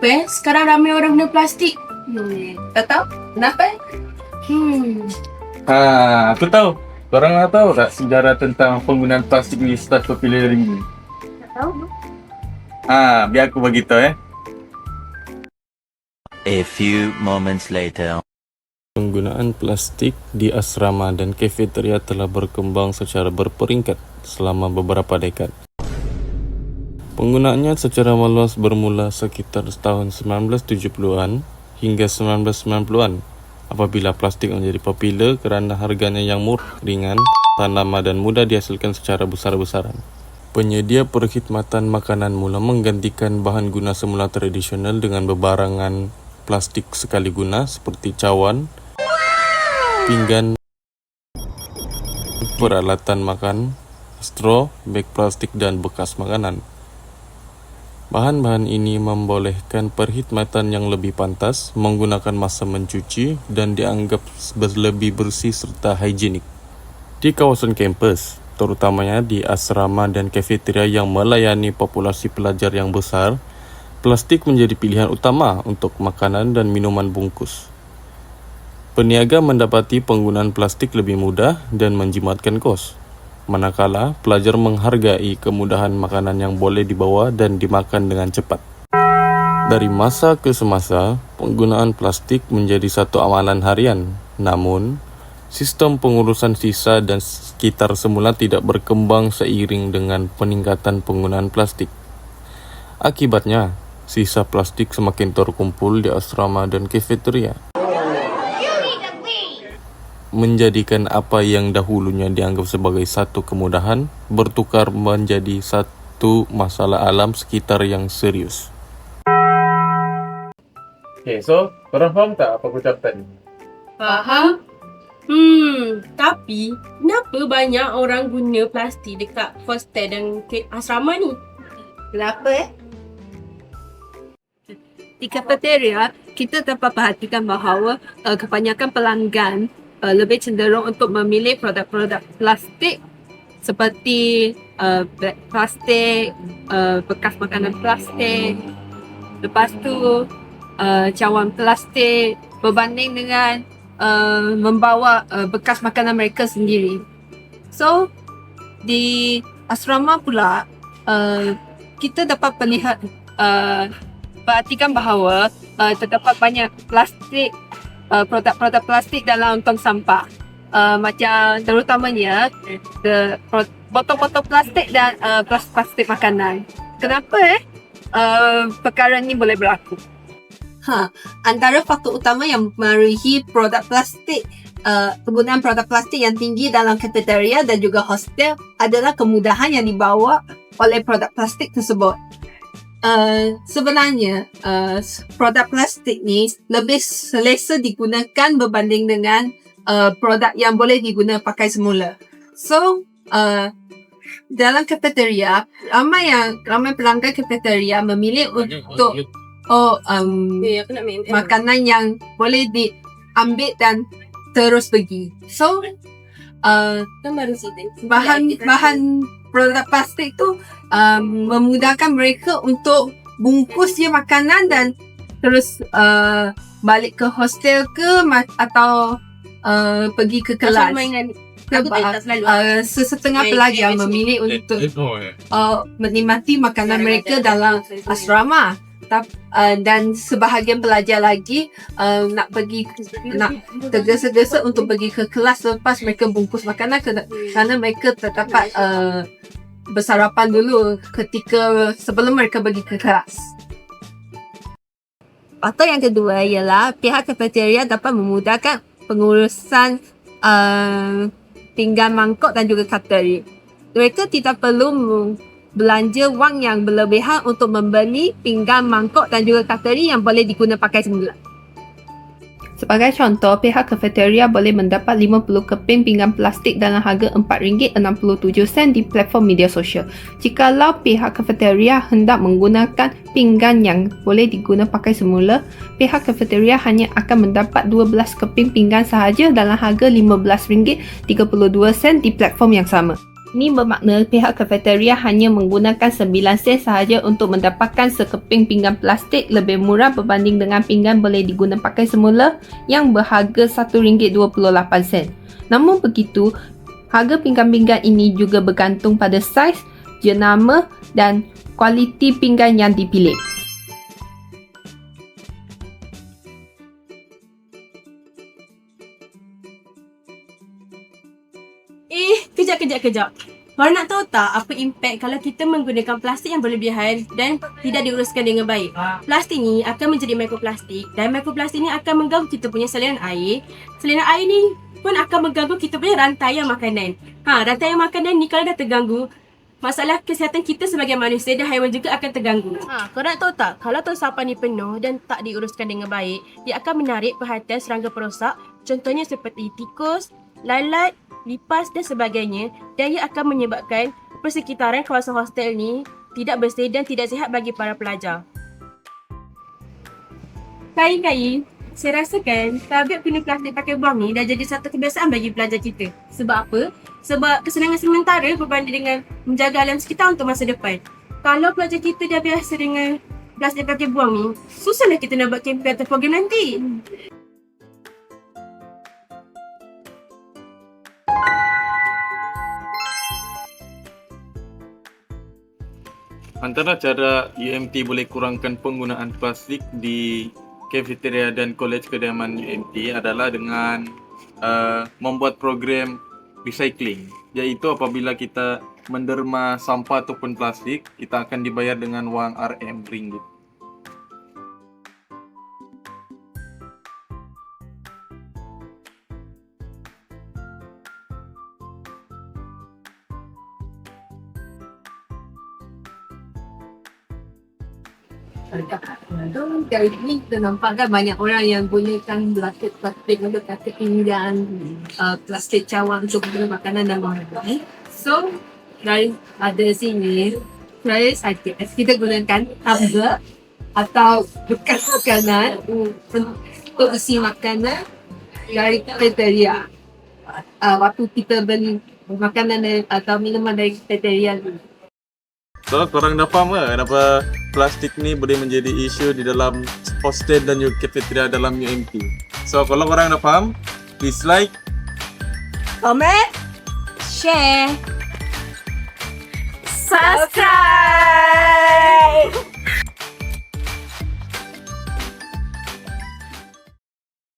Kenapa sekarang ramai orang guna plastik? Tak tahu kenapa? Aku tahu. Korang nak tahu tak sejarah tentang penggunaan plastik ni start popular hari ni? Tak tahu. Biar aku beritahu A few moments later. Penggunaan plastik di asrama dan kafeteria telah berkembang secara berperingkat selama beberapa dekad. Penggunaannya secara meluas bermula sekitar tahun 1970-an hingga 1990-an apabila plastik menjadi popular kerana harganya yang murah, ringan, tahan lama dan mudah dihasilkan secara besar-besaran. Penyedia perkhidmatan makanan mula menggantikan bahan guna semula tradisional dengan bebarangan plastik sekali guna seperti cawan, pinggan, peralatan makan, straw, beg plastik dan bekas makanan. Bahan-bahan ini membolehkan perkhidmatan yang lebih pantas, menggunakan masa mencuci dan dianggap lebih bersih serta higienik. Di kawasan kampus, terutamanya di asrama dan kafeteria yang melayani populasi pelajar yang besar, plastik menjadi pilihan utama untuk makanan dan minuman bungkus. Peniaga mendapati penggunaan plastik lebih mudah dan menjimatkan kos, manakala pelajar menghargai kemudahan makanan yang boleh dibawa dan dimakan dengan cepat. Dari masa ke semasa, penggunaan plastik menjadi satu amalan harian. Namun, sistem pengurusan sisa dan sekitar semula tidak berkembang seiring dengan peningkatan penggunaan plastik. Akibatnya, sisa plastik semakin terkumpul di asrama dan kafeteria, menjadikan apa yang dahulunya dianggap sebagai satu kemudahan bertukar menjadi satu masalah alam sekitar yang serius. Okay, so korang faham tak apa aku cakap tadi? Faham? Tapi kenapa banyak orang guna plastik dekat hostel dan asrama ni? Kenapa? Di kafeteria, kita dapat perhatikan bahawa kebanyakan pelanggan lebih cenderung untuk memilih produk-produk plastik seperti beg plastik, bekas makanan plastik, lepas tu cawan plastik berbanding dengan membawa bekas makanan mereka sendiri. So, di asrama pula, kita dapat perhatikan bahawa terdapat banyak plastik, produk-produk plastik dalam tong sampah. Macam terutamanya botol-botol plastik dan plastik makanan. Kenapa perkara ni boleh berlaku? Antara faktor utama yang mempengaruhi produk plastik, penggunaan produk plastik yang tinggi dalam kafeteria dan juga hostel adalah kemudahan yang dibawa oleh produk plastik tersebut. Sebenarnya produk plastik ni lebih selesa digunakan berbanding dengan produk yang boleh digunakan pakai semula. So dalam kafeteria, ramai pelanggan kafeteria memilih untuk makanan yang boleh diambil dan terus pergi. So bahan produk plastik tu memudahkan mereka untuk bungkus je makanan dan terus balik ke hostel ke atau pergi ke kelas. Sesetengah pelajar memilih untuk menikmati makanan mereka dalam asrama. Dan sebahagian pelajar lagi nak tergesa-gesa untuk pergi ke kelas selepas mereka bungkus makanan kerana mereka terdapat bersarapan dulu sebelum mereka pergi ke kelas. Faktor yang kedua ialah pihak kafeteria dapat memudahkan pengurusan pinggan mangkuk dan juga cutlery. Mereka tidak perlu belanja wang yang berlebihan untuk membeli pinggan mangkuk dan juga cutlery yang boleh digunakan pakai semula. Sebagai contoh, pihak kafeteria boleh mendapat 50 keping pinggan plastik dalam harga RM4.67 di platform media sosial. Jikalau pihak kafeteria hendak menggunakan pinggan yang boleh digunakan pakai semula, pihak kafeteria hanya akan mendapat 12 keping pinggan sahaja dalam harga RM15.32 di platform yang sama. Ini bermakna pihak kafeteria hanya menggunakan 9 sen sahaja untuk mendapatkan sekeping pinggan plastik lebih murah berbanding dengan pinggan boleh diguna pakai semula yang berharga RM1.28. Namun begitu, harga pinggan-pinggan ini juga bergantung pada saiz, jenama dan kualiti pinggan yang dipilih. Kejap. Korang nak tahu tak apa impak kalau kita menggunakan plastik yang berlebihan dan tidak diuruskan dengan baik? Plastik ni akan menjadi mikroplastik dan mikroplastik ni akan mengganggu kita punya salinan air. Salinan air ni pun akan mengganggu kita punya rantaian makanan. Rantaian makanan ni kalau dah terganggu, masalah kesihatan kita sebagai manusia dan haiwan juga akan terganggu. Korang nak tahu tak, kalau tong sampah ni penuh dan tak diuruskan dengan baik, dia akan menarik perhatian serangga perosak, contohnya seperti tikus, lalat, lipas dan sebagainya, dan ia akan menyebabkan persekitaran kawasan hostel ni tidak bersih dan tidak sihat bagi para pelajar. Kain-kain, saya rasakan tabiat guna plastik pakai buang ni dah jadi satu kebiasaan bagi pelajar kita. Sebab apa? Sebab kesenangan sementara berbanding dengan menjaga alam sekitar untuk masa depan. Kalau pelajar kita dah biasa dengan plastik pakai buang ni, susahlah kita nak buat kempen atau program nanti. Antara cara UMT boleh kurangkan penggunaan plastik di kafeteria dan kolej kediaman UMT adalah dengan membuat program recycling, iaitu apabila kita menderma sampah ataupun plastik, kita akan dibayar dengan wang RM ringgit. Dari ini kita nampak kan banyak orang yang gunakan plastik untuk plastik pinggan, plastik cawang untuk guna makanan dan minuman. So, daripada sini, kita gunakan tumbler atau bekas makanan untuk isi makanan dari kafeteria. Waktu kita beli makanan atau minuman dari kafeteria ni. So, korang dah faham ke kenapa plastik ni boleh menjadi isu di dalam hostel dan kafeteria dalam UMT? So, kalau korang dah faham, please like, Comment, share, subscribe.